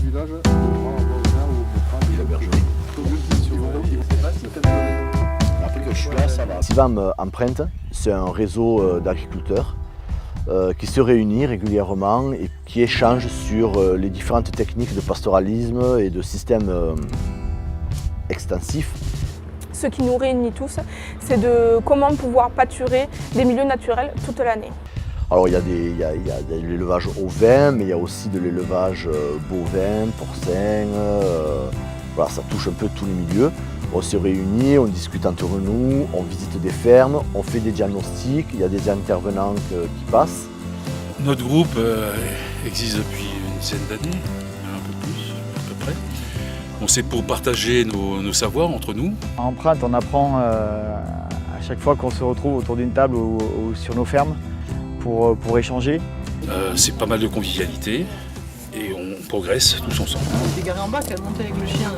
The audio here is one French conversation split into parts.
village, il a bergerie. Après que je suis là, ça va. Sivam Empreinte, c'est un réseau d'agriculteurs qui se réunit régulièrement et qui échange sur les différentes techniques de pastoralisme et de systèmes extensifs. Ce qui nous réunit tous, c'est de comment pouvoir pâturer des milieux naturels toute l'année. Alors il y a de l'élevage ovin, mais il y a aussi de l'élevage bovin, porcin, voilà, ça touche un peu tous les milieux. On se réunit, on discute entre nous, on visite des fermes, on fait des diagnostics, il y a des intervenants qui passent. Notre groupe existe depuis une dizaine d'années, un peu plus, à peu près. C'est pour partager nos savoirs entre nous. À Empreinte, on apprend à chaque fois qu'on se retrouve autour d'une table ou sur nos fermes pour échanger. C'est pas mal de convivialité et on progresse tous ensemble. C'est garé en bas qu'elle montait avec le chien.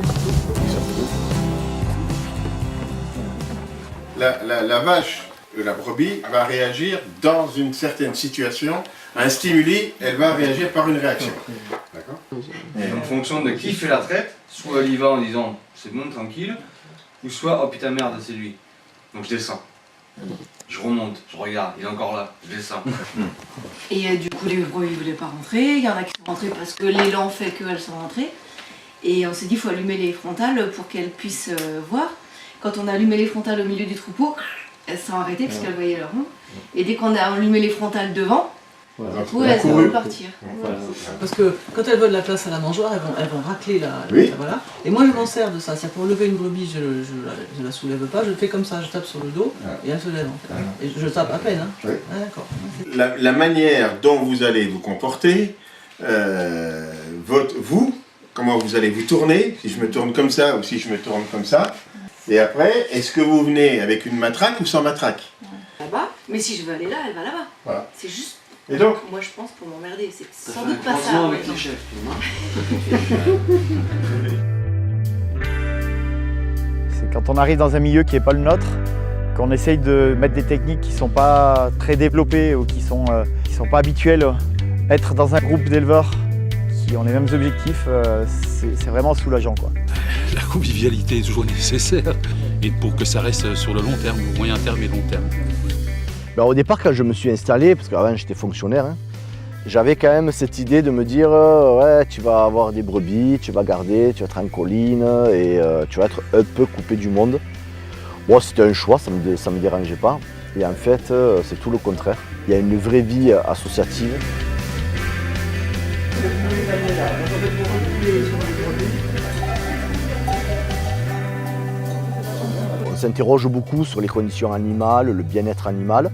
La vache, la brebis, va réagir dans une certaine situation. Un stimuli, elle va réagir par une réaction. D'accord ? Et en fonction de qui fait la traite, soit elle y va en disant c'est bon, tranquille, ou soit oh putain merde, c'est lui. Donc je descends. Je remonte, je regarde, il est encore là, je descends. Et du coup, les brebis ne voulaient pas rentrer. Il y en a qui sont rentrés parce que l'élan fait qu'elles sont rentrées. Et on s'est dit qu'il faut allumer les frontales pour qu'elles puissent voir. Quand on a allumé les frontales au milieu du troupeau, elles se sont arrêtées parce qu'elles voyaient leur nom. Et dès qu'on a allumé les frontales devant, elles vont repartir. Parce que quand elles veulent de la place à la mangeoire, elles vont racler voilà. Et moi je m'en sers de ça. C'est-à-dire pour lever une brebis, je la soulève pas, je le fais comme ça, je tape sur le dos et elle se lève en fait. Et je tape à peine. Hein. Oui. Ah, d'accord. La manière dont vous allez vous comporter, comment vous allez vous tourner, si je me tourne comme ça ou si je me tourne comme ça. Et après, est-ce que vous venez avec une matraque ou sans matraque ? Là-bas, mais si je veux aller là, elle va là-bas. Voilà. C'est juste. Et donc, moi je pense pour m'emmerder, c'est sans doute pas ça. avec les chefs. C'est quand on arrive dans un milieu qui n'est pas le nôtre, qu'on essaye de mettre des techniques qui ne sont pas très développées ou qui ne sont pas habituelles. Être dans un groupe d'éleveurs qui ont les mêmes objectifs, c'est vraiment soulageant, quoi. La convivialité est toujours nécessaire et pour que ça reste sur le long terme, moyen terme et long terme. Ben, au départ, quand je me suis installé, parce qu'avant j'étais fonctionnaire, j'avais quand même cette idée de me dire ouais, tu vas avoir des brebis, tu vas garder, tu vas être en colline et tu vas être un peu coupé du monde. Bon, c'était un choix, ça me dérangeait pas. Et en fait, c'est tout le contraire. Il y a une vraie vie associative. On s'interroge beaucoup sur les conditions animales, le bien-être animal.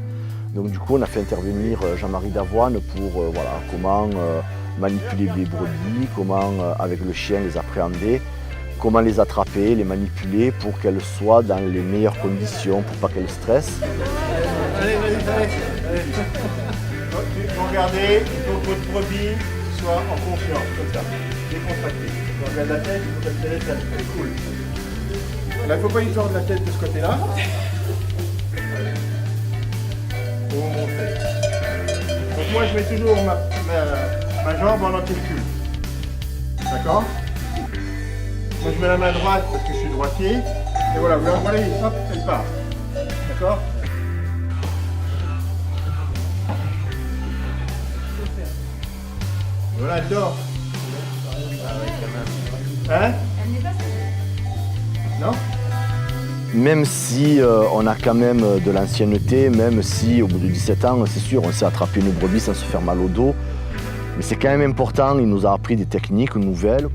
Donc du coup, on a fait intervenir Jean-Marie Davoine pour voilà, comment manipuler les brebis, comment avec le chien les appréhender, comment les attraper, les manipuler pour qu'elles soient dans les meilleures conditions, pour pas qu'elles stressent. allez. Vous regardez, il faut que votre brebis soit en confiance, comme ça, décontractée. Vous regardez la tête, il faut qu'elle est cool. Là, il ne faut pas y tordre la tête de ce côté-là. Pour vous montrer. Donc moi, je mets toujours ma jambe en anticule. D'accord ? Moi, je mets la main droite parce que je suis droitier. Et voilà, vous la voyez, hop, elle part. D'accord ? Voilà, elle dort. Hein ? Non ? Même si on a quand même de l'ancienneté, même si au bout de 17 ans, c'est sûr, on s'est attrapé une brebis sans se faire mal au dos. Mais c'est quand même important, il nous a appris des techniques nouvelles.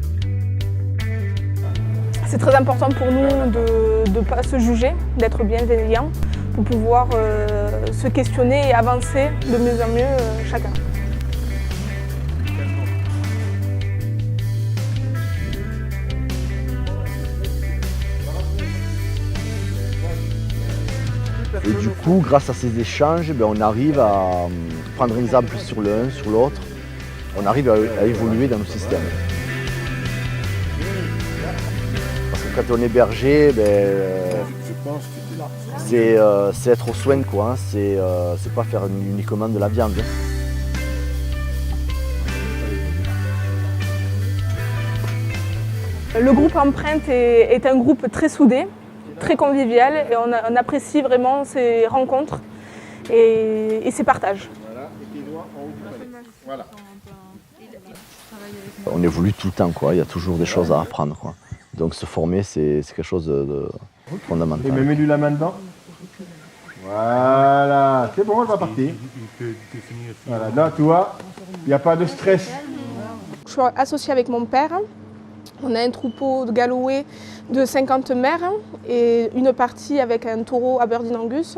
C'est très important pour nous de ne pas se juger, d'être bienveillant, pour pouvoir se questionner et avancer de mieux en mieux chacun. Et du coup, grâce à ces échanges, on arrive à prendre un exemple sur l'un, sur l'autre. On arrive à évoluer dans nos systèmes. Parce que quand on est berger, c'est être aux soins, quoi. C'est pas faire uniquement de la viande. Le groupe Empreinte est un groupe très soudé, très convivial et on apprécie vraiment ces rencontres et ces partages. Voilà, et tes doigts en haut du palais. Voilà. On évolue tout le temps, quoi. Il y a toujours des choses à apprendre, quoi. Donc se former, c'est quelque chose de fondamental. Et mets-lui la main dedans. Voilà, c'est bon, elle va partir. Voilà, là, tu vois, il n'y a pas de stress. Je suis associée avec mon père. On a un troupeau de Galloway de 50 mères et une partie avec un taureau Aberdeen Angus.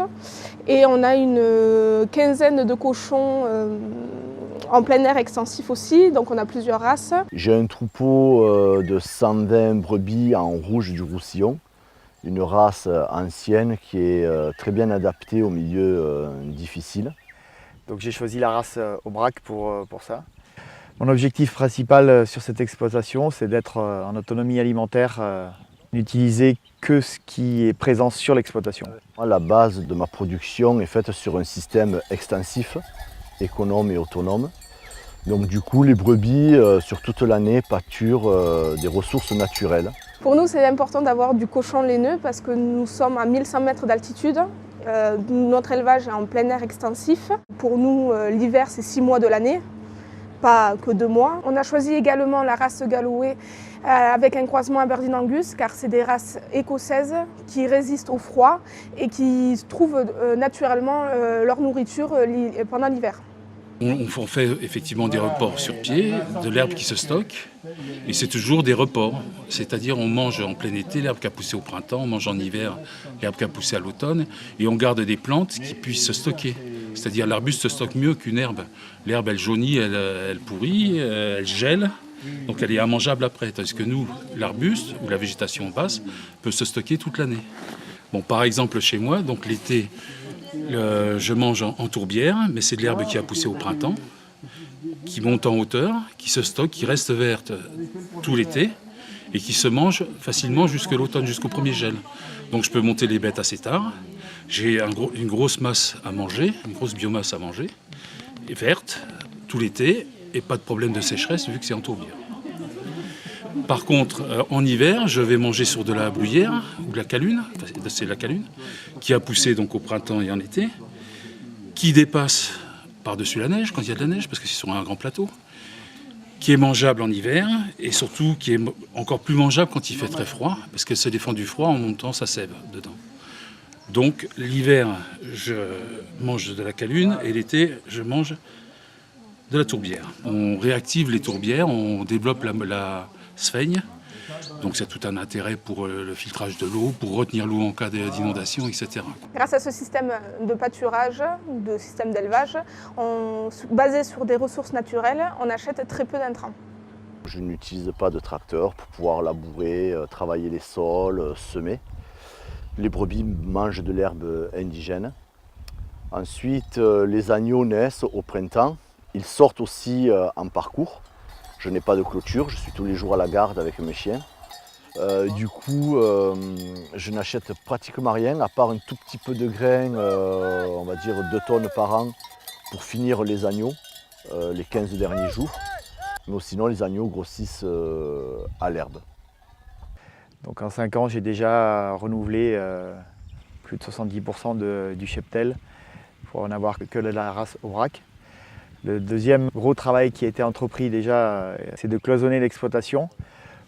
Et on a une quinzaine de cochons en plein air extensif aussi, donc on a plusieurs races. J'ai un troupeau de 120 brebis en rouge du Roussillon, une race ancienne qui est très bien adaptée au milieu difficile. Donc j'ai choisi la race Aubrac pour ça. Mon objectif principal sur cette exploitation, c'est d'être en autonomie alimentaire, n'utiliser que ce qui est présent sur l'exploitation. La base de ma production est faite sur un système extensif, économe et autonome. Donc du coup, les brebis, sur toute l'année, pâturent des ressources naturelles. Pour nous, c'est important d'avoir du cochon laineux parce que nous sommes à 1100 mètres d'altitude. Notre élevage est en plein air extensif. Pour nous, l'hiver, c'est 6 mois de l'année, pas que 2 mois. On a choisi également la race Galloway avec un croisement Aberdeen Angus car c'est des races écossaises qui résistent au froid et qui trouvent naturellement leur nourriture pendant l'hiver. On fait effectivement des reports sur pied, de l'herbe qui se stocke, et c'est toujours des reports. C'est-à-dire on mange en plein été l'herbe qui a poussé au printemps, on mange en hiver l'herbe qui a poussé à l'automne, et on garde des plantes qui puissent se stocker. C'est-à-dire l'arbuste se stocke mieux qu'une herbe. L'herbe, elle jaunit, elle pourrit, elle gèle, donc elle est immangeable après. Tandis que nous, l'arbuste, ou la végétation basse, peut se stocker toute l'année. Bon, par exemple, chez moi, donc l'été, je mange en tourbière, mais c'est de l'herbe qui a poussé au printemps, qui monte en hauteur, qui se stocke, qui reste verte tout l'été et qui se mange facilement jusque l'automne, jusqu'au premier gel. Donc je peux monter les bêtes assez tard. J'ai une grosse masse à manger, une grosse biomasse à manger, et verte tout l'été et pas de problème de sécheresse vu que c'est en tourbière. Par contre, en hiver, je vais manger sur de la bruyère ou de la calune, c'est la calune, qui a poussé donc au printemps et en été, qui dépasse par-dessus la neige, quand il y a de la neige, parce que c'est sur un grand plateau, qui est mangeable en hiver et surtout qui est encore plus mangeable quand il fait très froid, parce qu'elle se défend du froid en montant sa sève dedans. Donc l'hiver, je mange de la calune et l'été, je mange de la tourbière. On réactive les tourbières, on développe la sphaigne, donc c'est tout un intérêt pour le filtrage de l'eau, pour retenir l'eau en cas d'inondation, etc. Grâce à ce système de pâturage, de système d'élevage, basé sur des ressources naturelles, on achète très peu d'intrants. Je n'utilise pas de tracteur pour pouvoir labourer, travailler les sols, semer. Les brebis mangent de l'herbe indigène. Ensuite, les agneaux naissent au printemps. Ils sortent aussi en parcours. Je n'ai pas de clôture, je suis tous les jours à la garde avec mes chiens. Du coup, je n'achète pratiquement rien, à part un tout petit peu de grains, on va dire 2 tonnes par an, pour finir les agneaux, les 15 derniers jours. Mais sinon, les agneaux grossissent à l'herbe. Donc en 5 ans, j'ai déjà renouvelé plus de 70% du cheptel pour n'avoir que de la race Aubrac. Le deuxième gros travail qui a été entrepris déjà, c'est de cloisonner l'exploitation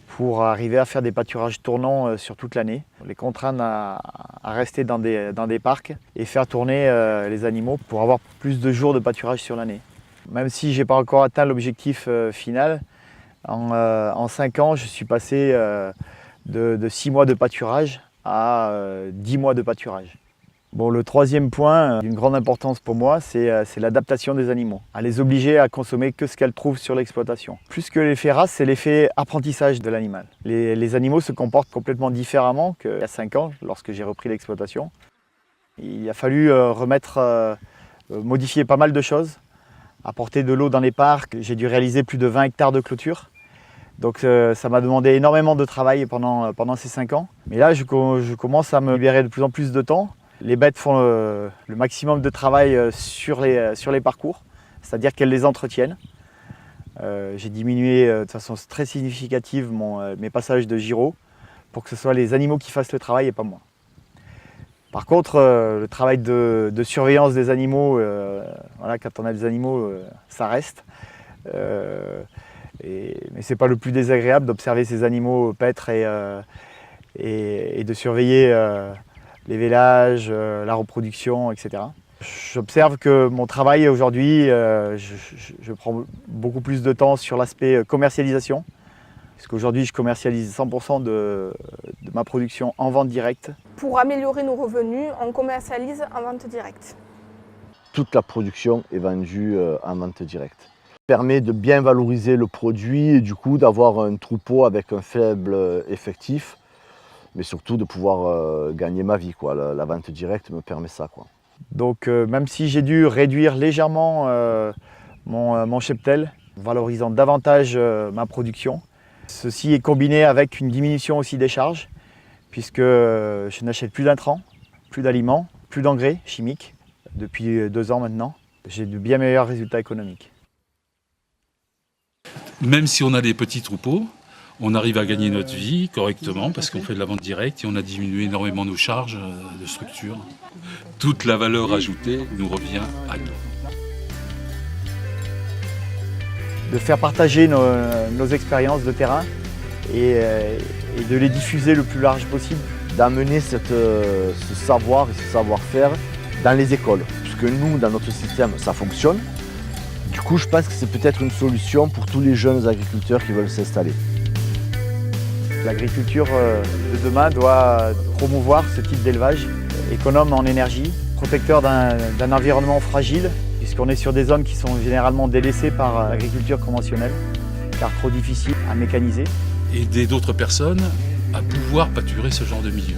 pour arriver à faire des pâturages tournants sur toute l'année. Les contraindre à rester dans des parcs et faire tourner les animaux pour avoir plus de jours de pâturage sur l'année. Même si je n'ai pas encore atteint l'objectif final, en 5 ans, je suis passé de 6 mois de pâturage à 10 mois de pâturage. Bon, le troisième point d'une grande importance pour moi, c'est l'adaptation des animaux. À les obliger à consommer que ce qu'elles trouvent sur l'exploitation. Plus que l'effet race, c'est l'effet apprentissage de l'animal. Les animaux se comportent complètement différemment qu'il y a 5 ans, lorsque j'ai repris l'exploitation. Il a fallu modifier pas mal de choses, apporter de l'eau dans les parcs. J'ai dû réaliser plus de 20 hectares de clôture. Donc ça m'a demandé énormément de travail pendant ces 5 ans. Mais là, je commence à me libérer de plus en plus de temps. Les bêtes font le maximum de travail sur les parcours, c'est-à-dire qu'elles les entretiennent. J'ai diminué de façon très significative mes passages de gyro pour que ce soit les animaux qui fassent le travail et pas moi. Par contre, le travail de surveillance des animaux, voilà, quand on a des animaux, ça reste. Mais ce n'est pas le plus désagréable d'observer ces animaux paître et de surveiller les vélages, la reproduction, etc. J'observe que mon travail aujourd'hui, je prends beaucoup plus de temps sur l'aspect commercialisation. Parce qu'aujourd'hui, je commercialise 100% de ma production en vente directe. Pour améliorer nos revenus, on commercialise en vente directe. Toute la production est vendue en vente directe. Ça permet de bien valoriser le produit et du coup d'avoir un troupeau avec un faible effectif, mais surtout de pouvoir gagner ma vie, quoi. La vente directe me permet ça, quoi. Donc même si j'ai dû réduire légèrement mon cheptel, valorisant davantage ma production, ceci est combiné avec une diminution aussi des charges, puisque je n'achète plus d'intrants, plus d'aliments, plus d'engrais chimiques depuis 2 ans maintenant. J'ai de bien meilleurs résultats économiques. Même si on a des petits troupeaux, on arrive à gagner notre vie correctement parce qu'on fait de la vente directe et on a diminué énormément nos charges de structure. Toute la valeur ajoutée nous revient à nous. De faire partager nos expériences de terrain et de les diffuser le plus large possible. D'amener ce savoir et ce savoir-faire dans les écoles. Puisque nous, dans notre système, ça fonctionne. Du coup, je pense que c'est peut-être une solution pour tous les jeunes agriculteurs qui veulent s'installer. L'agriculture de demain doit promouvoir ce type d'élevage économe en énergie, protecteur d'un environnement fragile, puisqu'on est sur des zones qui sont généralement délaissées par l'agriculture conventionnelle, car trop difficiles à mécaniser. Aider d'autres personnes à pouvoir pâturer ce genre de milieu.